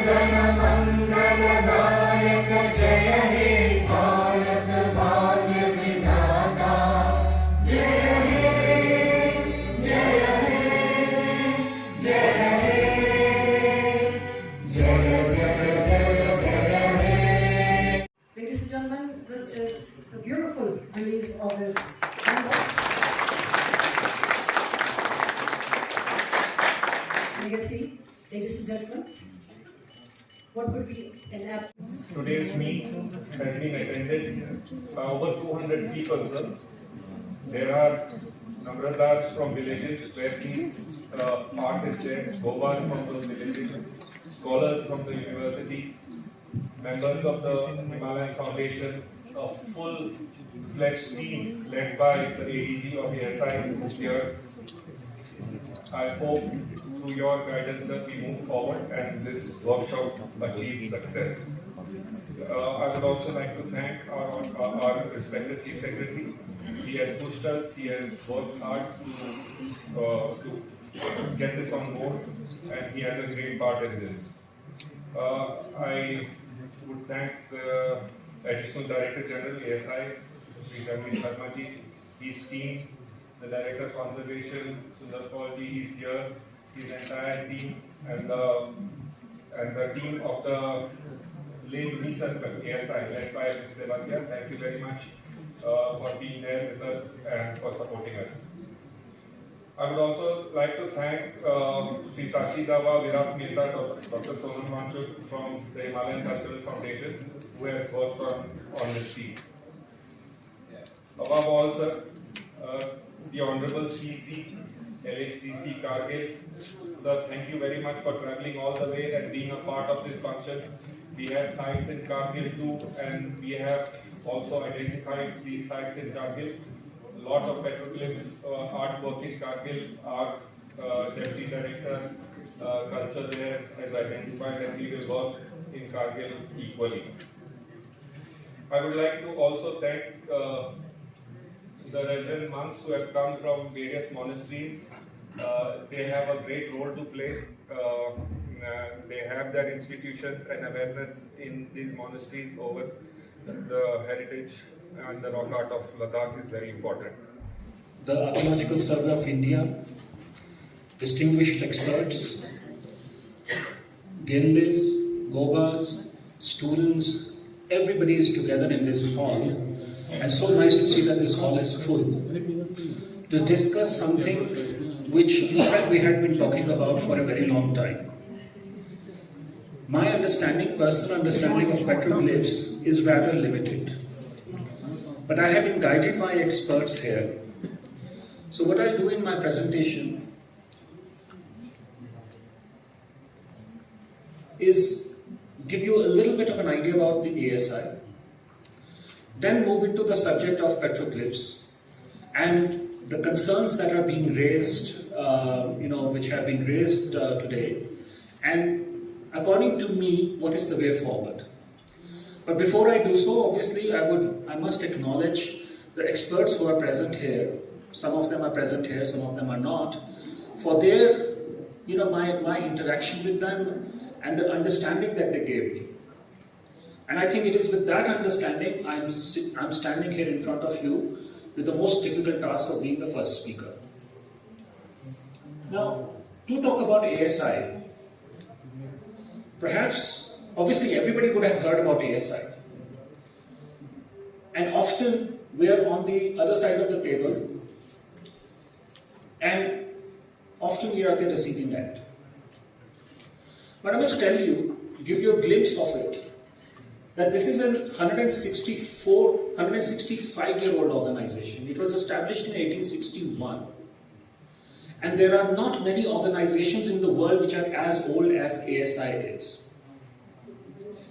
गणमङ्गलदायक जय हे भारत भाग्य विधाता जय हे जय हे जय हे जय जय जय जय हे. Ladies and gentlemen, this is a beautiful release of his legacy. Ladies and gentlemen, what would be an app? Today's meet has been attended by over 200 people, sir. There are Namradas from villages where these art is there, Govas from those villages, scholars from the university, members of the Himalayan Foundation, a full-fledged team led by the ADG of ASI who's here. I hope through your guidance that we move forward and this workshop achieves success. I would also like to thank our respected Chief Secretary. He has pushed us, he has worked hard to get this on board and he has a great part in this. I would thank the Additional Director General, ASI, Sri Ramesh Sharma ji, his team, the Director of Conservation, Sundar Paul ji is here, his entire team, and the team of the late Circle, ASI, led by Mr. Devadia. Thank you very much for being there with us and for supporting us. I would also like to thank Sri Tashi Dawa, Viraf Mehta, Dr. Sonam Manchuk from the Himalayan Cultural Foundation, who has worked on this team. Above all, sir, the Honorable CC, LHDC Kargil. Sir, thank you very much for traveling all the way and being a part of this function. We have sites in Kargil too, and we have also identified these sites in Kargil. Lots of petroglyph artwork in Kargil. Our Deputy Director Culture there has identified that we will work in Kargil equally. I would like to also thank the reverend monks who have come from various monasteries. They have a great role to play. They have their institutions and awareness in these monasteries over the heritage and the rock art of Ladakh is very important. The Archaeological Survey of India, distinguished experts, Genles, Govas, students, everybody is together in this hall. And so nice to see that this hall is full to discuss something which in fact we had been talking about for a very long time. My personal understanding of petroglyphs is rather limited, but I have been guided by experts here. So what I do in my presentation is give you a little bit of an idea about the ASI, then move into the subject of petroglyphs and the concerns that are being raised, which have been raised today, and according to me, what is the way forward. But before I do so, obviously, I must acknowledge the experts who are present here. Some of them are present here, some of them are not, for their, my interaction with them and the understanding that they gave me. And I think it is with that understanding I'm standing here in front of you with the most difficult task of being the first speaker. Now, to talk about ASI, perhaps, obviously everybody would have heard about ASI. And often we are on the other side of the table and often we are at the receiving end. But I must tell you, give you a glimpse of it, that this is a 165-year-old organization. It was established in 1861. And there are not many organizations in the world which are as old as ASI is.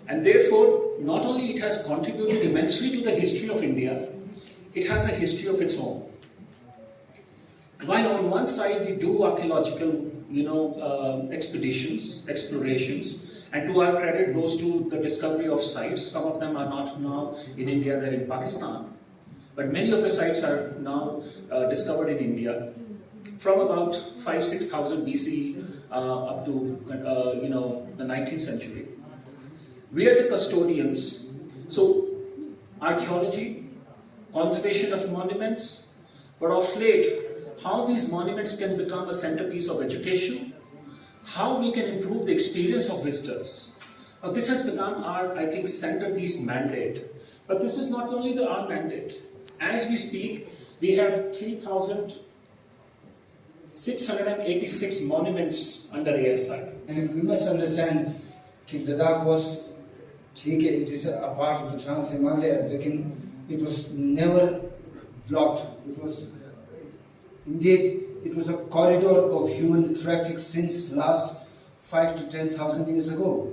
And therefore, not only it has contributed immensely to the history of India, it has a history of its own. While on one side we do archaeological, explorations, and to our credit goes to the discovery of sites. Some of them are not now in India, they're in Pakistan. But many of the sites are now discovered in India. From about 5,000-6,000 BC up to the 19th century. We are the custodians. So archaeology, conservation of monuments, but of late, how these monuments can become a centerpiece of education, how we can improve the experience of visitors. Now, this has become our, I think, centerpiece mandate. But this is not only our mandate. As we speak, we have 3,686 monuments under ASI. And we must understand that Ladakh was, it is a part of the Trans-Himalaya, but it was never blocked. It was, indeed, it was a corridor of human traffic since last 5 to 10,000 years ago.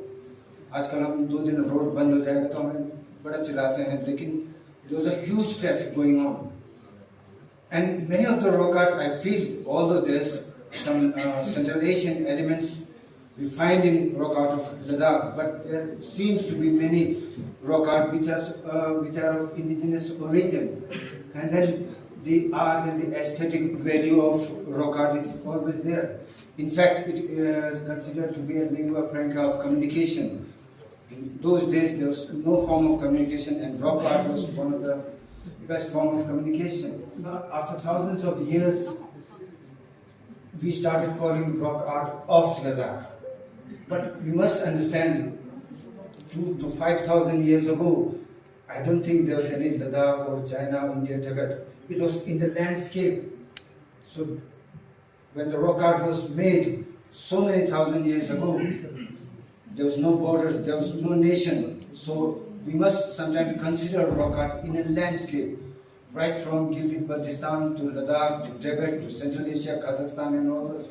आजकल हम 2 दिन road बंद हो जाएगा तो हमें बड़ा चिल्लाते हैं, लेकिन there was a huge traffic going on. And many of the rock art, I feel, although there's some Central Asian elements we find in rock art of Ladakh, but there seems to be many rock art which are of indigenous origin. And then the art and the aesthetic value of rock art is always there. In fact, it is considered to be a lingua franca of communication. In those days, there was no form of communication, and rock art was one of the best form of communication. Now, after thousands of years, we started calling rock art of Ladakh. But we must understand, 2 to 5,000 years ago, I don't think there was any Ladakh or China, India, Tibet. It was in the landscape. So when the rock art was made so many thousand years ago, there was no borders, there was no nation. So we must sometimes consider rock art in a landscape, right from Gilgit-Baltistan to Ladakh to Tibet to Central Asia, Kazakhstan and all those.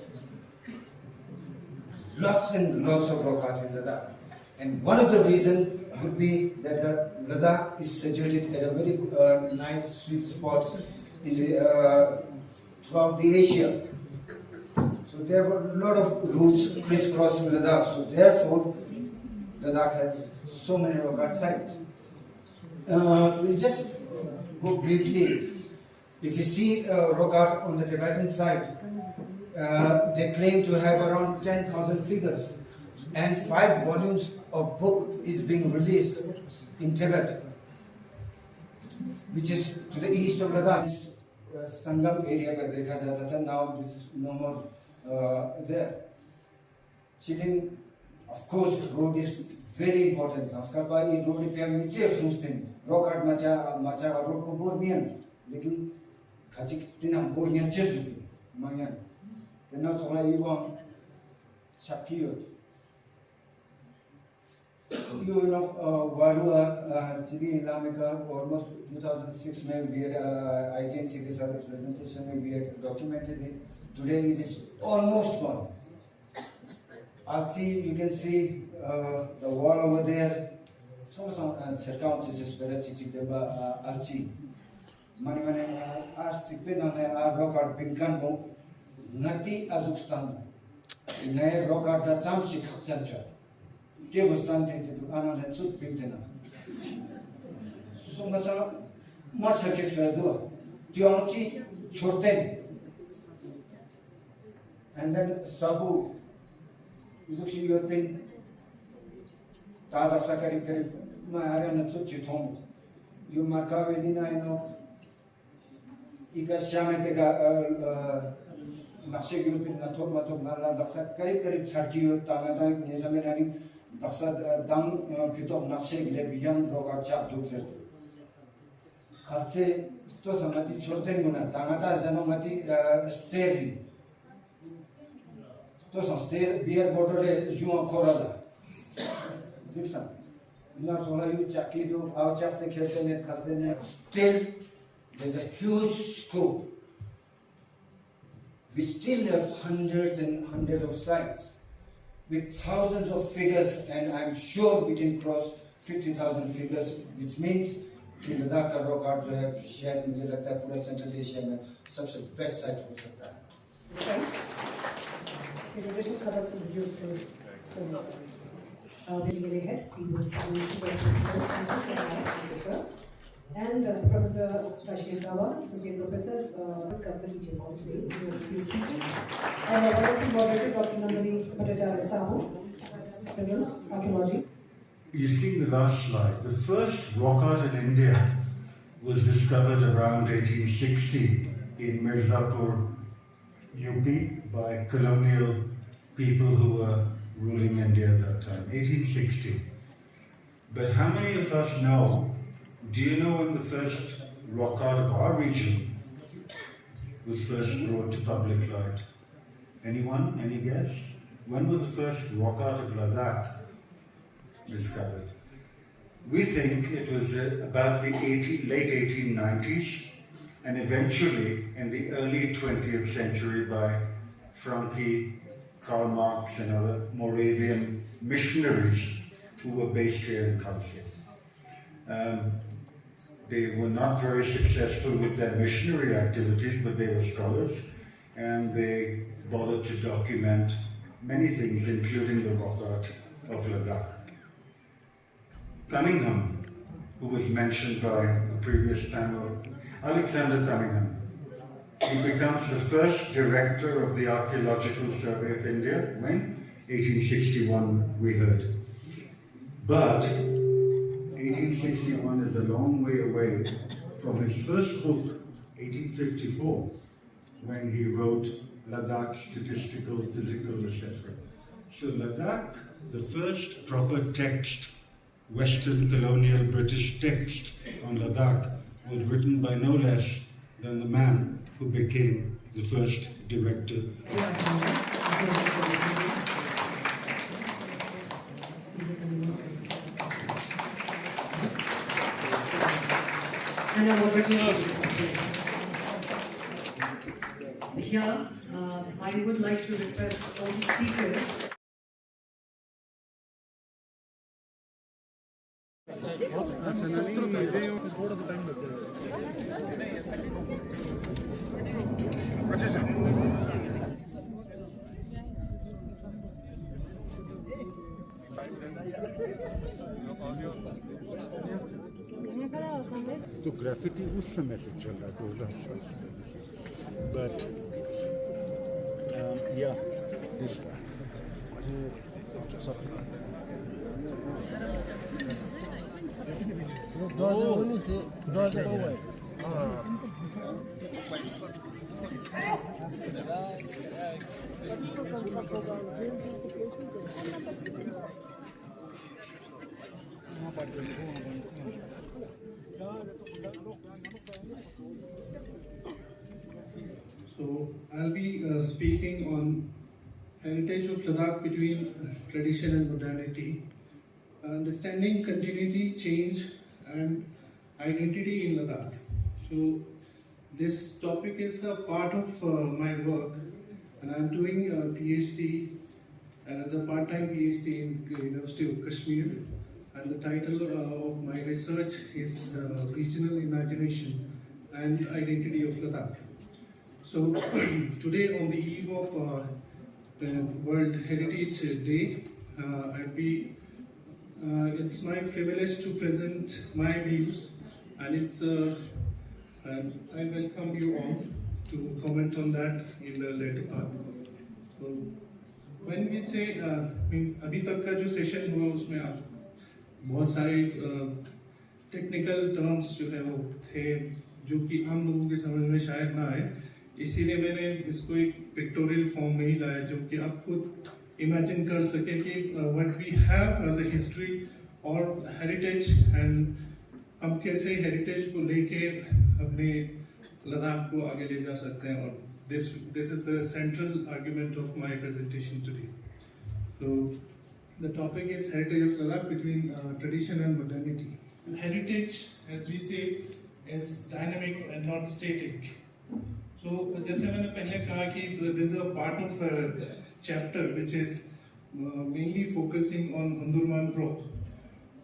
Lots and lots of rock art in Ladakh. And one of the reasons would be that the Ladakh is situated at a very nice sweet spot in the, throughout the Asia. So there were a lot of routes crisscrossing Ladakh. So therefore, Ladakh has so many rock art sites. We'll just go briefly. If you see rock art on the Tibetan side, they claim to have around 10,000 figures, and 5 volumes of book is being released in Tibet, which is to the east of Ladakh. This Sangam area where dekha jata tha, now this is no more there. Chilling, of course, road is very important. Sanskar ba I road pe am niche sochte rock art macha road ko bor mian, lekin khachik tinam bor mian chesdu mangan. Then now so I even Shakir. You know, Warua, Chili Islamica, almost 2006, we had IGN City Service presentation, we had documented it. Today it is almost gone. Alchi, you can see the wall over there. Some certain is better Chichideba Alchi. Mani Sipin on a rock art Pinkan book. Nati Azukstan. In a rock art that some shik center. They was done to Anna and Sud Pintena. So, Massa, much of this will do. Geology, Chorten. And then Sabu. Usually you have been Tata Sakari, my Ariana Tsuchitom. You Makavelina, I know. Ika Shametega. Naqshek European Natok Matok Nala Daksa Karib Sarkio Tamada Nezamerani Daksa Dam Pitok Naqshek Lebian Roka Chap Dukser. Katse Tosamati Chortenguna, Tamata Zanomati Steri. Tosan Ster Beer Bordore Juan Corada. Zixan. Not only you Chakido, our Chasta Keltenet Katene. Still, there's a huge scope. We still have hundreds and hundreds of sites with thousands of figures, and I'm sure we can cross 50,000 figures, which means कि लद्दाख का rock art जो है शायद मुझे लगता है पूरा central Asia में सबसे बेस्ट साइट हो सकता है. The division covers some beautiful stories. Then we get ahead. We will see the sir. and Professor Rashid Gawa, Associate Professor, Government Teaching College, Please speakers. And our wonderful moderator, Dr. Nandini Bhattacharya Sahu, General Archaeology. You see the last slide. The first rock art in India was discovered around 1860 in Mirzapur, UP, by colonial people who were ruling India at that time, 1860. But how many of us know, do you know when the first rock art of our region was first brought to public light? Anyone? Any guess? When was the first rock art of Ladakh discovered? We think it was about the late 1890s and eventually in the early 20th century by Frankie, Karl Marx and other Moravian missionaries who were based here in Khalsa. They were not very successful with their missionary activities, but they were scholars and they bothered to document many things, including the rock art of Ladakh. Cunningham, who was mentioned by the previous panel, Alexander Cunningham, he becomes the first director of the Archaeological Survey of India, when? 1861, we heard. But 1861 is a long way away from his first book, 1854, when he wrote Ladakh Statistical Physical Assessment. So Ladakh, the first proper text, Western colonial British text on Ladakh, was written by no less than the man who became the first director. And our here, I would like to request all the speakers. तो graffiti उस समय से चल रहा है 2000 साल से but yeah this So I'll be speaking on heritage of Ladakh between tradition and modernity, understanding continuity, change, and identity in Ladakh. So this topic is a part of my work, and I'm doing a PhD as a part-time PhD in University of Kashmir, and the title of my research is Regional Imagination and Identity of Ladakh. So today, on the eve of the World Heritage Day, it's my privilege to present my views, and I welcome you all to comment on that in the later part. So when we say means अभी तक का जो session हुआ उसमें आप बहुत सारे technical terms जो है वो थे जो कि आम लोगों के समझ में शायद ना आए, इसीलिए मैंने इसको एक पिक्टोरियल फॉर्म में ही लाया जो कि आप खुद इमेजिन कर सके कि what we have as a history और हेरिटेज एंड हम कैसे हेरिटेज को लेके अपने लद्दाख को आगे ले जा सकते हैं. और this is the central argument of my presentation today. So the topic is heritage of Ladakh between tradition and modernity. Heritage, as we say, is dynamic and not static. So जैसे मैंने पहले कहा कि this is a part of a chapter which is mainly focusing on Hundurman Brook.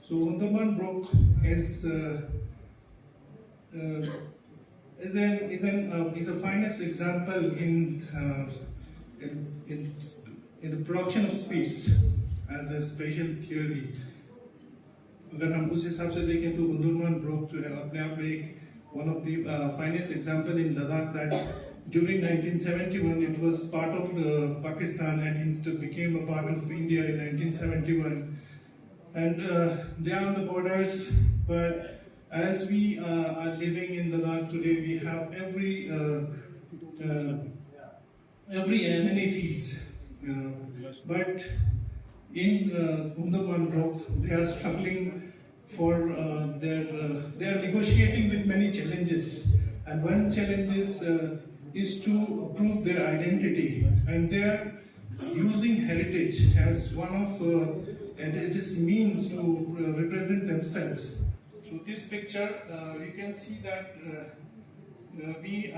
So Hundurman Brook is a finest example in the production of space as a spatial theory. अगर हम उस हिसाब से देखें तो उंदुरमान ब्लॉक जो है अपने आप में एक one of the finest example in Ladakh that during 1971 it was part of Pakistan and it became a part of India in 1971 and they are on the borders, but as we are living in Ladakh today we have every amenities, but in Undaman block they are struggling for they are negotiating with many challenges, and one challenge is to prove their identity, and they are using heritage as one of and it is means to represent themselves. So this picture you can see that we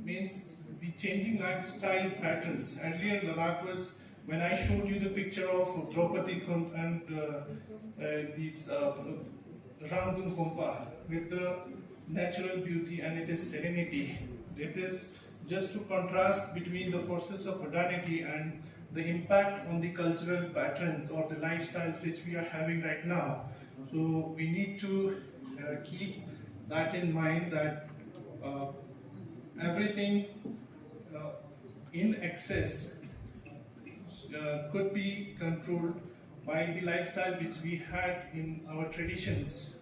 means the changing lifestyle patterns. Earlier Ladakh was, when I showed you the picture of Draupadi Kund and these Ramdun Kompa with the natural beauty and it is serenity. It is just to contrast between the forces of modernity and the impact on the cultural patterns or the lifestyles which we are having right now. So we need to keep that in mind, that everything in excess could be controlled by the lifestyle which we had in our traditions.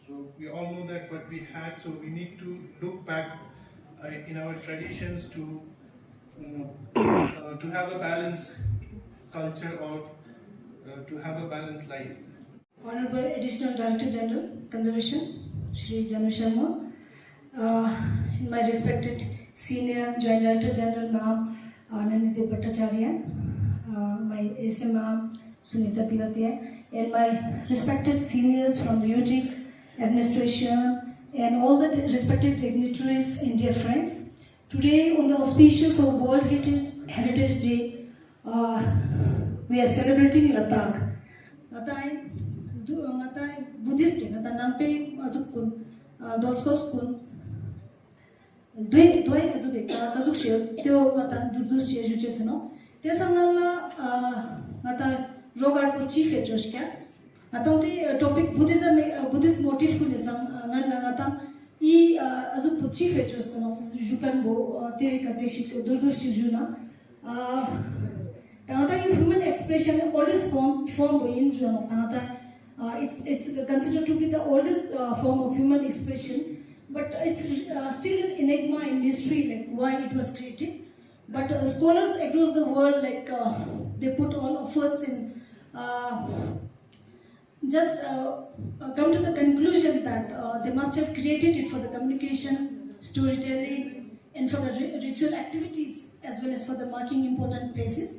So we all know that what we had, so we need to look back in our traditions to have a balanced culture or to have a balanced life. Honorable Additional Director General, Conservation, Shri Janu Sharma, my respected Senior Joint Director General, Ma'am Nanidhi Bhattacharya, my ASM Ma'am Sunita Tivatia, and my respected seniors from the UG administration, and all the respected dignitaries and dear friends. Today, on the auspicious of World Heritage Day, we are celebrating Ladakh. Ngatai Buddhist, ngata nampe azukun, doskos doi azube kazuk shio teo ngata dudu shio jucheseno. Te sangala ngata rogar ko chief echoshka. Ngata topic Buddhism, Buddhist motif ko nisang ngala ngata I azuk ko chief echostono jukan bo te kazeshik durdur shijuna. Tangata human expression oldest form bo in juano tangata. It's considered to be the oldest form of human expression, but it's still an enigma and mystery, like why it was created. But scholars across the world, like they put all efforts in just come to the conclusion that they must have created it for the communication, storytelling, and for the ritual activities, as well as for the marking important places.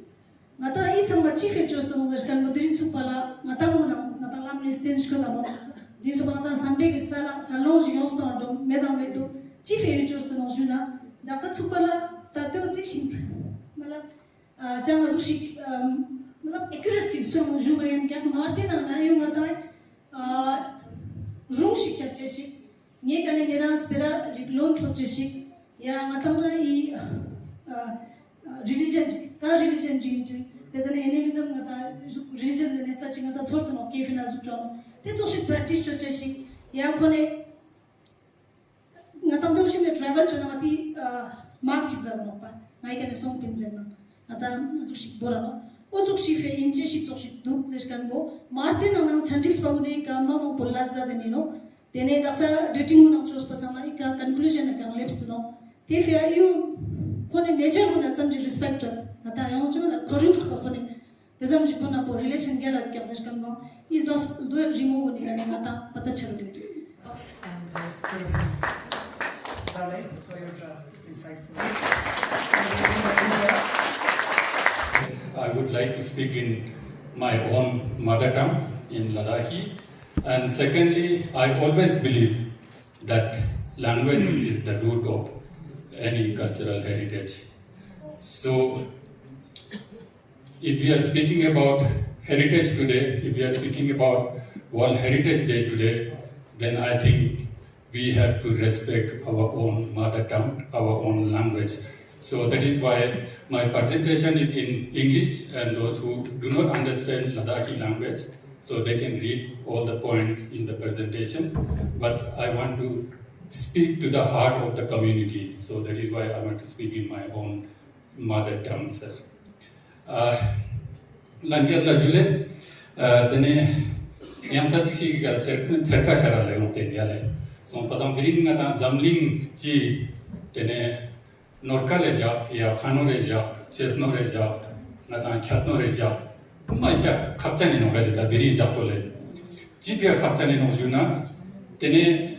Ngata it's a chief features to Muzashkan Mudrin Supala, Natamuna, Natalam Listinskudamo, this Subata Sambe Salons Yonston, Medam Vedo, chief features to Nozuna, Dasa Supala, Tato Zixin, Mala Jamazushik, Mala accurate Chixum, Jumayan Camp Martin and Ayungatai, Rumshik Cheshik, Yekanera Spera, Jiklon Cheshik, Ya Matamra religion. Religion change. There's an animism that religion is such a sort of cave in Azuton. This also practice to Cheshi. Yakone Natamdoshin travel to Namati Mark Chixanopa. I can assume Pinzena. Natam Azushik Borano. Ozukshife in Cheshi Toshik Duk Zeskanbo. Martin and Santis Paune, Mama Polaza, the Nino. Tene Dasa dating on Chos Pasamaika conclusion I can lips to know. Tifia you. Nature would have some respect to it. At I want to correct spoken. The some Jipona relation gallant captures can go. It does do it remove Nikanata, but the children. Saleh, for your insightful. I would like to speak in my own mother tongue, in Ladakhi. And secondly, I always believe that language is the root of any cultural heritage. So, if we are speaking about heritage today, if we are speaking about World Heritage Day today, then I think we have to respect our own mother tongue, our own language. So that is why my presentation is in English, and those who do not understand Ladakhi language, so they can read all the points in the presentation. But I want to speak to the heart of the community, so that is why I want to speak in my own mother tongue, sir. Lanjut lagi, tene yang tadi sih serka cara le untuk dia le. So pasang biring ngata jamling ci tene norka le ja ya khano le ja chesno le ja ngata khatno le ja maja kapchani no gale da biring ja ko le. Jipia kapchani no juna tene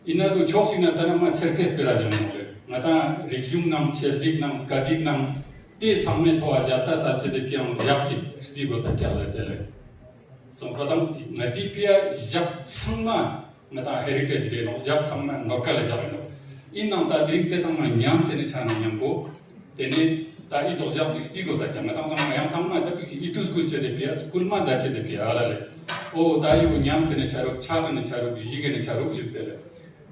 inalu choksina tana ma serka spera ja no le. Ngata resume nam chesdik nam skadik nam te samne thoa jalta sa che de piam yapchi sti go ta kya le. So kadang ngati pia jap sama ngata heritage de no jap sama norka le ja no. In nam ta drink te sama nyam se ne chana nyam bo tene ta I to jap sti go sa kya ngata sama nyam sama ja pi itu school che de pia school ma ja che de pia ala le. O ta yu nyam se ne charo cha ne charo jige ne charo jip de le.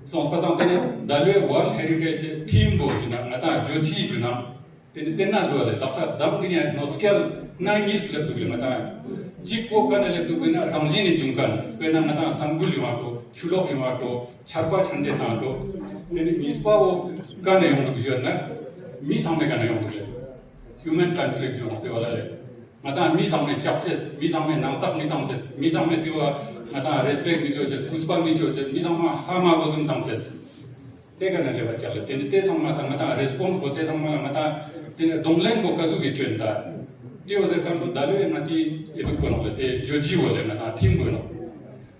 So kadang tene dalwe world heritage theme bo jina ngata jochi juna tene tenna do le ta sa dam dinya no scale na ngis le du le ngata Jiko kan elek na ramjini jungkan, kena ngata sanggul yuato, chulok yuato, charpa chande nato, jadi mispa wo kan yang untuk jual na, mi sampai kan yang untuk human conflict yang untuk wala le, ngata mi sampai capces, mi sampai nangstap mi tangces, mi sampai tiwa ngata respect mi joces, puspa mi joces, mi sampai hama bozum tangces, tega na lebat jalan, jadi te sama ngata respons bo te sama ngata, jadi donglen bo kazu gitu enta. Dia was kan dalu nanti itu kono le te joji wala na tim kono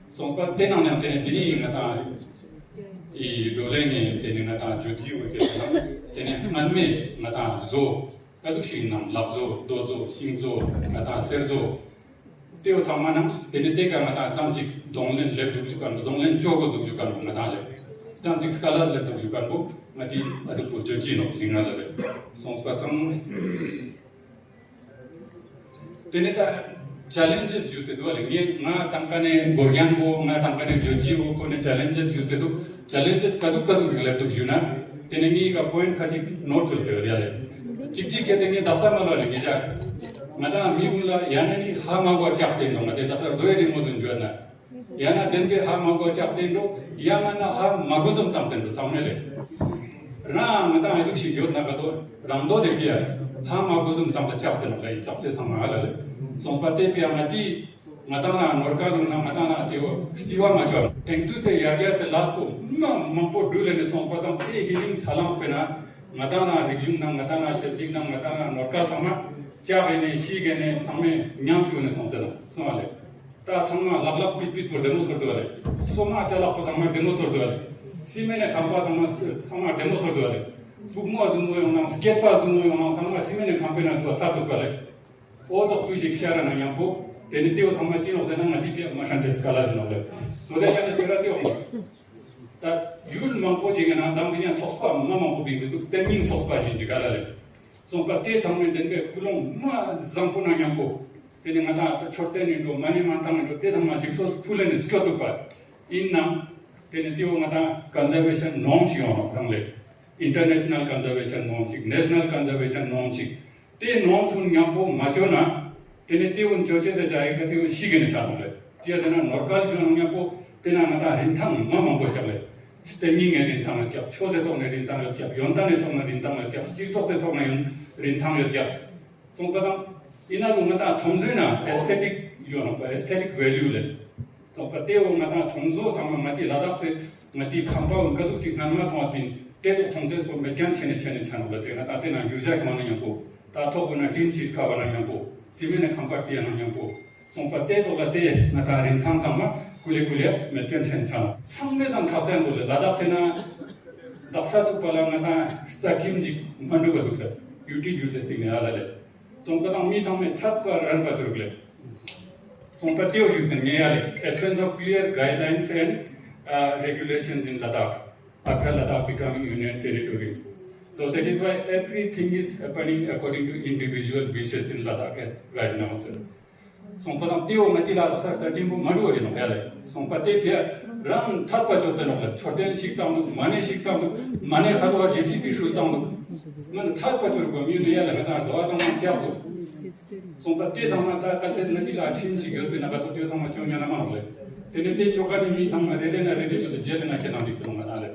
so pa tena na tene diri ngata I dole ne tene ngata joji wo ke tene manme ngata zo kadu shin nam labzo dozo singzo ngata serzo teo samana tene te ka ngata jamsik donglen le du jukan donglen jogo du jukan ngata le jamsik skala le du jukan bo ngati adu pu joji no linga le so pa sam tene ta challenges jute do ale nge nga tankane gorgyan ko nga tankane joji ko ne challenges jute do challenges kazu gele to juna tene ngi ka point khaji note chulte ale chik ke tene dasa malo le ja mada mi ulla yanani ha ma go chafte no mate dasa do eri modun jona yana denke ha ma go chafte no yamana ha maguzum tamten do samne ra mata ayu shi jod na ka do ramdo de pia ha ma gozum tam ta chafte no lai chafte sama ala le so pate pia mati mata na norka na mata na teo stiwa ma jo thank you se yagia se last ko mampo dule ne so pa sam te healing salams pe na mata na resume na mata na shejing na mata na norka sama cha ne shi ge ne ame nyam shu ne so ale ta sama lab lab pit pit por demo sor do ale so ma cha la pa sama demo sor do ale si mene khampa sama demo sor do ale bukmo azumo na skate pa azumo na sama si mene campaign ko ta to kale o to tu shikshara na yampo tene teo sama chino de na ngati pia mashan des kala no le so de ya espera teo ta yul mampo jinga na dam dinya sospa mampo bi du standing sospa jinji kala le so pa te sama denbe kulong ma zampo na yampo tene ngata chotte ni do mani manta na do te sama siksos pulen skyoto pa inna tene teo ngata conservation norms yo kangle international conservation norms national conservation norms te norms un yampo majona tene te un joche se jai ka te un shigene chanole tia dena norkal jo yampo tena mata rintang mama bo chale stemming e rintang kya chose to ne rintang kya yontane chona rintang kya jiso te to ne rintang kya songkadam ina lu mata thomzena aesthetic yo no aesthetic value le to pa te un mata thomzo chama mati Ladakh se mati khamba un ka tu chi nanma thawapin te to thomje ko me kyan chene chanole te na ta te na yuja kmana yampo ta to na tin sit ka wana yampo simene khamparti na yampo songpa te to la te na ta rin thang sama kule me kyan chen cha samne sam thawten bole Ladakh se na daksa chu pala na ta sta kimji mandu ga dukla yuti yute sing ne ala le songpa ta mi samme thap pa ran pa chugle songpa te o yute ne ale absence of clear guidelines and regulations in Ladakh after Ladakh becoming union territory. So that is why everything is happening according to individual wishes in Ladakh right now, sir. So, padam teo matila sir starting madu ori no yale. So, pate pia ram thapa chote no la. Choten shiktam mane khadwa JCP shultam no. Man thapa chur ko mi yale na do ajam chap do. sompa te sama ta kates nati la chin chi gyo pe na ba to te sama chonya na ma le tene te choka di mi sama re na to jele na ke na di sama na le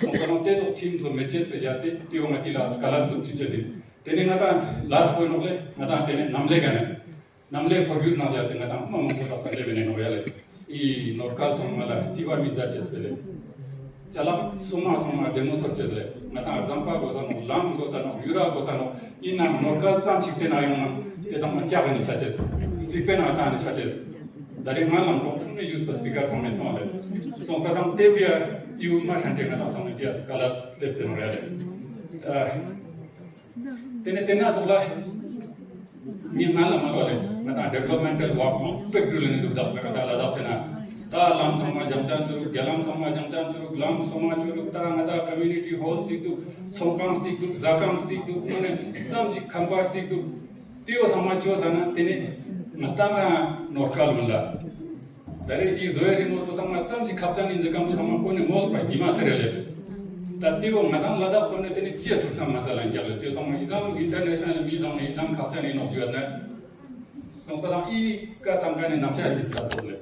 sompa no te to chin to meches pe jate te o mati la skalas to chi de tene na ta last point le na ta tene namle gane namle forgive na jate na ta ma mo ko ta le bene no ya le I norcal sama la stiva mi jaches pele chala suma demo sorchedre mata example goza no lam goza no yura goza no ina norcal cham chikte na yong te sama kya bani chaches stipen ata ni chaches dari malam ko tune use speaker from me small so kadam te pia you ma shante na ta sama pia skalas lepte no reale tena tola mi malam malole mata developmental work mo spectral ni dubda kata la sena ta lam sama jamjan churu galam sama jamjan churu lam sama churu ta ngada community hall sikdu songkang sikdu zakam sikdu mane samji khamba sikdu tio sama jo sana tene matanga normal mulla dari I doya remote sama samji khapjan in zakam sama ko ne mol pa gima serele ta tio matang Ladakh ko ne tene chia thuk sama masala ngale tio sama exam international mi dong exam khapjan in of yadna so pa I ka tamkane naksha istat tole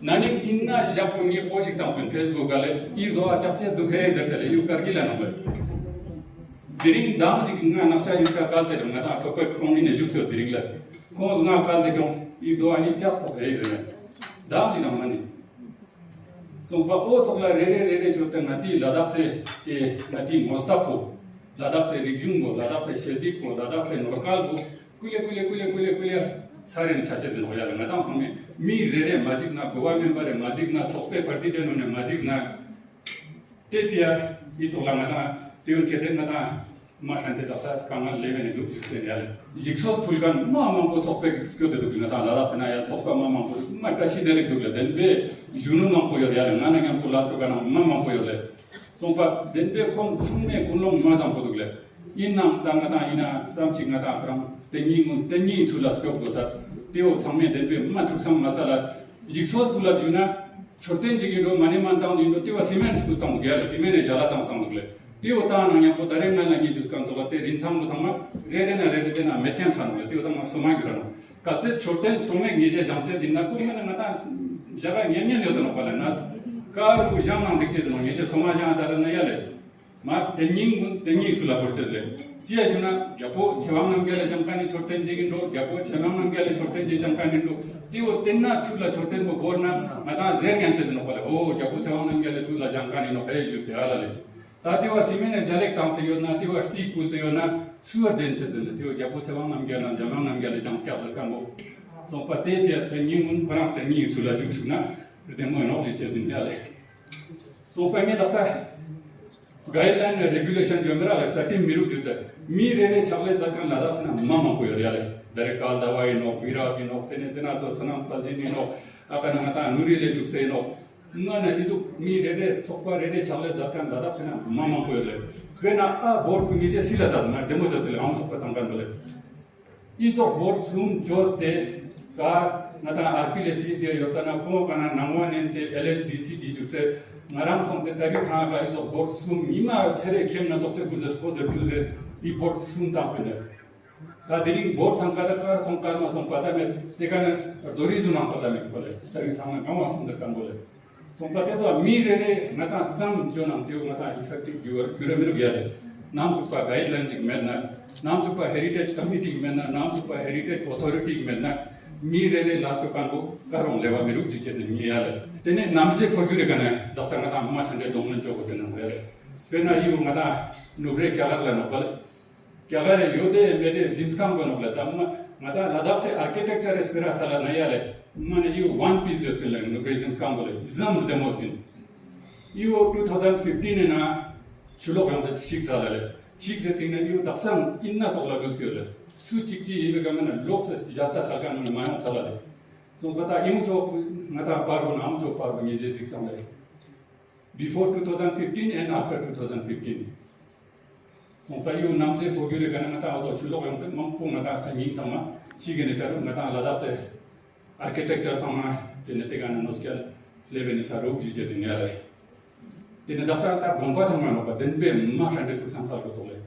nani inna japuni poshik tampen Facebook gale I do achapches dukhe zakale yu kargila number diring dam jikna naksha iska kalte ngata topek khoni ne jukto diringla ko na kalte ko I do ani chap to he de dam ji namani so pa o tokla re jote ngati Ladakh se ke ngati mostapo Ladakh se region Ladakh se shezik Ladakh se normal kule सारे चाचे जन हो जाले मताम फमे मी रेरे magic ना Goa member magic ना सोस्पे party ने magic ना टेपिया इ तो लागना तेउन केते मता मा शान्ते दता कामल लेवेने दुख सिस्ते याले जिक्सोस फुलकान मा पो सोस्पे स्क्यो दे दुख ना लादा तना या सोस्पा मा पो मा टासी देले दुख देन बे जुनु मा पो याले ना ngam पो लास्ट गाना मा पो याले सोपा देन बे कोम सिने कुलों मा जाम पो दुख ले इनाम तांगता इना सामचिक ना ता from tengi chulas ko gosa teo samme denbe ma thuksam masala jigsos pula juna chorten jigi ro mane man taung dindo teo cement ku taung gyal cement jala taung sang gle teo ta na nya po tare na la ni jus kan to te rin tham thama re na metyan chan gle teo tama somai gra ka te chorten some ni je jamche dinna ko mena mata jaga nyen yo no pala nas ka ku jam nam dikche no ni je somaj ja dara na yale mas tengi chula porchele Chia juna gapo chewang nam gale jamkani chorten jigin do gapo chewang nam gale chorten ji jamkani do tio tenna chula chorten ko borna mata zer ganche no pale o gapo chewang nam gale chula jamkani no pay jute alale ta tio simene jalek tam tio na tio sti pul tio na suar den che tio gapo chewang nam gale jamska kambo so pate pia tengi mun kram tengi chula jukuna demo no je zin ale so penge da sa guideline regulation jomera la chati miru jutta mi rene chagle zakran lada sana mama ko yale dare kal dawai no pira bi no tena to sanam taljini no apana mata nuri le jukse no nana isu mi rene sokpa rene chagle zakran lada sana mama ko yale svena a board ku nije sila zat na demo jotle am sokpa tamban bole I to board sum joste ka nata rplc je yotana ko kana nangwanente lhdc di jukse Maram somte tari tha ga iso board sum ima sere kemna dokte guzes ko de duze I board sum ta fene ta diring board sankada kar sankar ma sampata me tekana dori zunam pata me kole tari thama kama sum de kan bole sampate to mi rere mata sam jonam teo mata effective cure mir gyale nam chupa guidelines menna nam chupa heritage committee menna nam chupa heritage authority menna mi rere last kan bo karon lewa miru jiche de mi yale tene namse forgure kana dasa ngata amma sande domlen choko tena yale pena yu ngata nubre kyagar la no bale kyagar yode mede zimskam bano la tamma ngata Ladakh se architecture espera sala na yale mane yu one piece de pele nubre zimskam bale zam de mopin yu 2015 na chulo gamda shik sala le shik se tingna yu dasam inna togla gustile su chikchi ibe gamana loksa jata salkan na maya sala le so bata yu jo ngata parbo nam jo parbo ni je sik samle before 2015 and after 2015 so pa yu nam se pogire gana ngata auto chulo gamda mampu ngata ni sama chigene charu ngata Ladakh se architecture sama tenete gana noskal levene charu jije dunyale tene dasa ta bomba sama no ba denbe ma shande tu samsal ko sole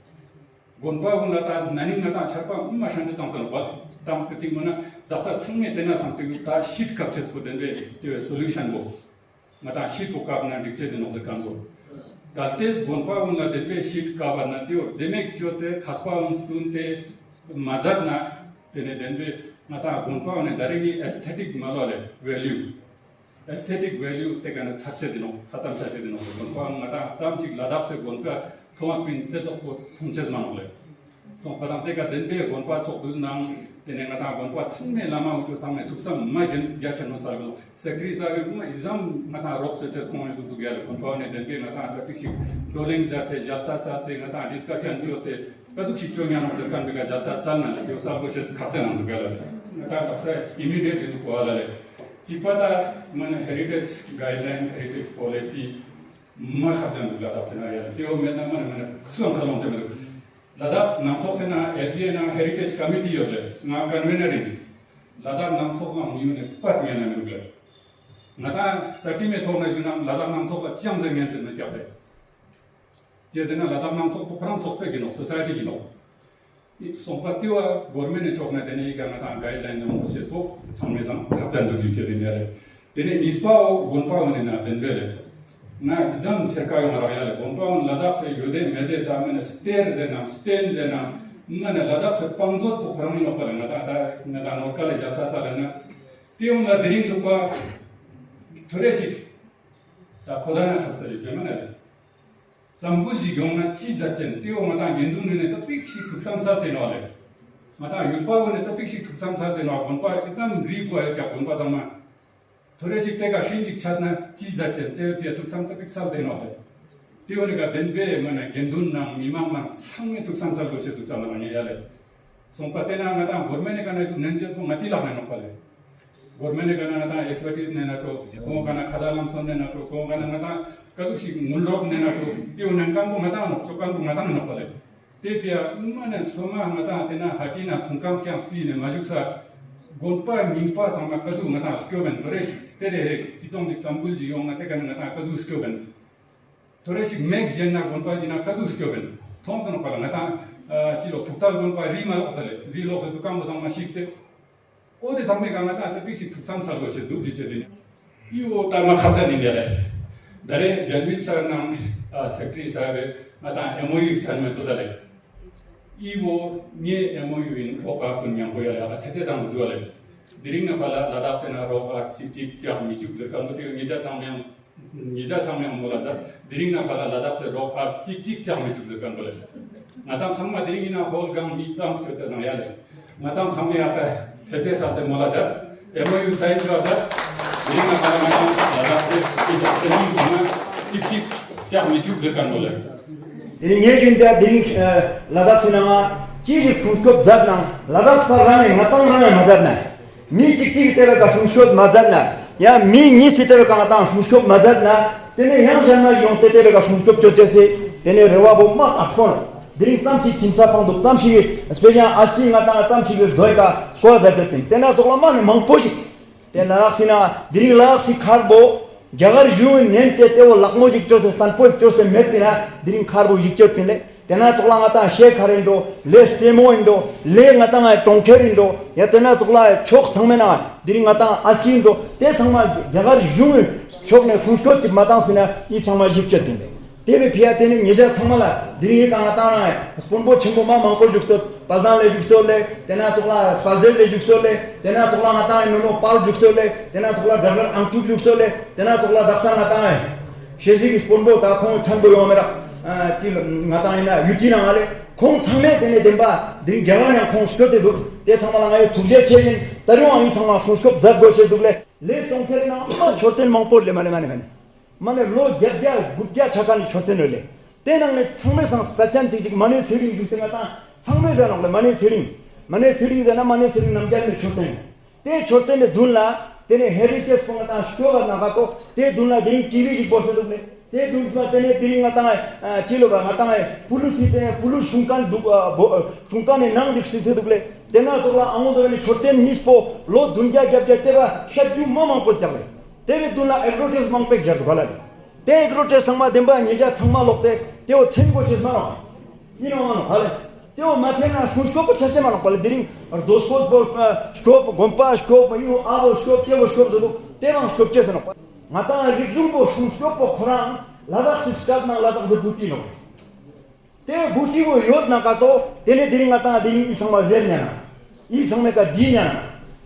gonpa guna ta nani ngata charpa mashan ta tang ba tam kriti mona dasa changme tena samte ta sheet captures ko den the solution bo ngata sheet ko ka na dictate no the kan bo galtes gonpa guna de sheet ka ba na tio demek jote khaspa unstun te mazat na tene den ngata gonpa ne darini aesthetic malole value aesthetic value te kana chache dino khatam chache dino gonpa ngata tamchik Ladakh se gonpa thoma pin te to ko thongches manole so padam te ka denbe gonpa so nang tene ngata gonpa changme lama ucho changme thuksam mai gen jachen no sargo secretary sa ma exam ngata rock se ko ma du gyal gonpa ne denbe ngata ta pixi rolling jate jalta sa te ngata discussion jote kadu chi chongya no kan be ga jalta sal na te sa bo se khache na du gyal ngata ta se immediate is ko ala le Chipada mana heritage guideline, heritage policy, mahajan dulu Ladakh sena ya. Teo mana suang kalong cemuru. Ladakh namsok sena LBA na heritage committee yolle, nga convener ini. Ladakh namsok na mune pat miana merugla. Ngata sati me thona junam Ladakh namsok ka chiang zengen cemna kyape. Jadi na Ladakh namsok perang sospe gino, society gino. Sompatiwa government chokna dene ga ngata guideline no sespo samesam khajan do juche dinale dene nispa o gonpa one na denbele na exam serka yo mara yale gonpa on Ladakh se yode mede ta mena stair dena stand dena mana Ladakh se pangzot po kharami no pala ngata ta ngata no kale jata salana tiu na diring chupa thoresik ta khodana khastali jemana Sambulji gyongna chi jachen teo mata gendu ne ta pixi thuksam sa te no le mata yulpa ne ta pixi thuksam sa te no gonpa ekam ri ko ya gonpa jama thore sik te ka shinji chadna chi jachen te pia thuksam ta pixal te no le teo ne ga denbe mana gendu na mimang ma sangme thuksam sa go se thuksam na ya le sompa te na mata government ka na nenje ko mati la no pale government ka na ta expertise ne na ko ko kana khadalam son ne na ko kana na ta kaduksi mulrok nena ko teo nangkang ko mata no chokang ko mata no pale te pia mana soma mata tena hatina chungkang kya si ne majuksa gonpa mingpa sama kadu mata skyoben toresh tere kitong jik sambul ji yong mate kan mata kadu skyoben toresh meg jenna gonpa jina kadu skyoben thong no pala mata chilo putal gonpa ri mal osale ri lo se dukam sama shikte ode samme ga mata chapisi thuksam sal go se du ji chedini io ta ma khaja ni dele Dari Jalvi sir nam secretary sahab mata MOU sir me chodale. Iwo nye MOU in rock art sun yang boya la thete dang duale. Diring na pala Ladakh sena rock art chip cham mi juk zakam te nija chamyang mola da diring na pala Ladakh se rock art chip cham mi juk zakam bole. Natam samma diring ina hol gam mi cham skete na yale. Natam samme ata thete salte mola da MOU sign kar da diring na pala natam Ladakh se chip cham mi juk zakam bole. Diring ye jinda diring Ladakh sena chiji kutkop zadna Ladakh parane matang rane madadna mi chikki tebe ka shunshot madadna ya mi ni sitebe ka matang shunshot madadna tene yang janna yong tebe ka shunshot chotese tene rewa bo ma asfon diring tamchi kimsa pang tamchi special alti ngata tamchi doika skola zaten tena tolaman mangpoji tena Ladakh diring Ladakh si kharbo jagar jun nente te o lakmo jikcho se stanpo jikcho se metina diring kharbo jikcho tene tena tukla ngata shek harindo le stemo indo le ngata nga tongkerindo ya tena tukla chok thangmena diring ngata achindo te thangma jagar jun chok ne fusto tip matang sina I thangma jikcho tene tebe pia tene nyeja thangmala diring ka ngata na sponbo chimbo ma mangko jikto paldan le jikto le tena tukla spalzel le jikto le tena tukla ngata nono pal jikto le tena tukla gargar angtu jikto le tena tukla daksa ngata na shezi sponbo ta khong chambo yomera til ngata ina yutina ngale khong changme dene demba ding gyawanya khong skote du te samala ngai thuje chein taryo ai sama skop zat go che duble le tongkerina choten mangpor le mane lo gyagya gutya chakan choten le tenang ne changme sang stachan ti mane thiri gi ngata changme dana le mane thiri dana mane thiri namgyal me choten te choten ne dunla tene heritage pongata skyoba na ba to te dunla ding tv gi bose duble te dunpa tene diring ngata chilo ba ngata pulusi te pulus shunkan ne nang dikse duble tena to la amodo ne choten nispo lo dunja jabjate ba shadju mama po chale teve dunla agrotes mangpe jar bala te agrotes thangma demba nyeja thangma lokte teo thengo che sara ino hale Teo matena scope chasema pala dering doskos scope gompa scope you avo scope teo scope do teo scope chesano. Mata rigumbo scope khorang Ladakh start na Ladakh the buti no. Teo buti wo yod na kato tele dering ata dering isama zelnya. Isama ka dinya.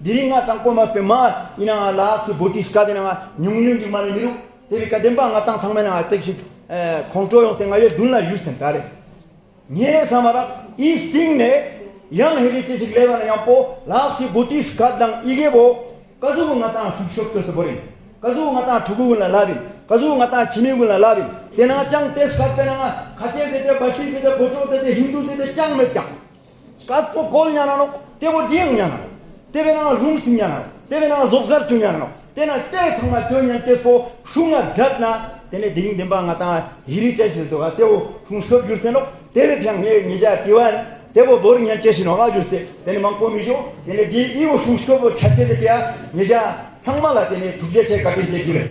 Deringa tangko mas pe ma ina la su buti skade na nyungnyung di mali miru. Teo ka demba ngatang sangmena atek control yung tenga ye dunla use tentare. Nye samara is thing ne young heritage level na yampo la si buti skad lang igebo kazu ngata shuk to sabori. Kazu ngata thugu na labin. Kazu ngata chimigu na labin. Tena chang tes skad pe na khache de basti de boto de hindu de chang me chang. Skad po kol nyana no tebo dieng nyana. Tebe na room nyana. Tebe na zobgar tu nyana. Tena te thanga tyonya te po shunga jatna tene ding demba ngata heritage to ga teo shungso gyurteno tebe pyang ye nija tiwan tebo boring yan chesi no ga juste tene mangpo mijo tene di iwo shungso bo chache de ya nija 상말라 tene tuje che kapil je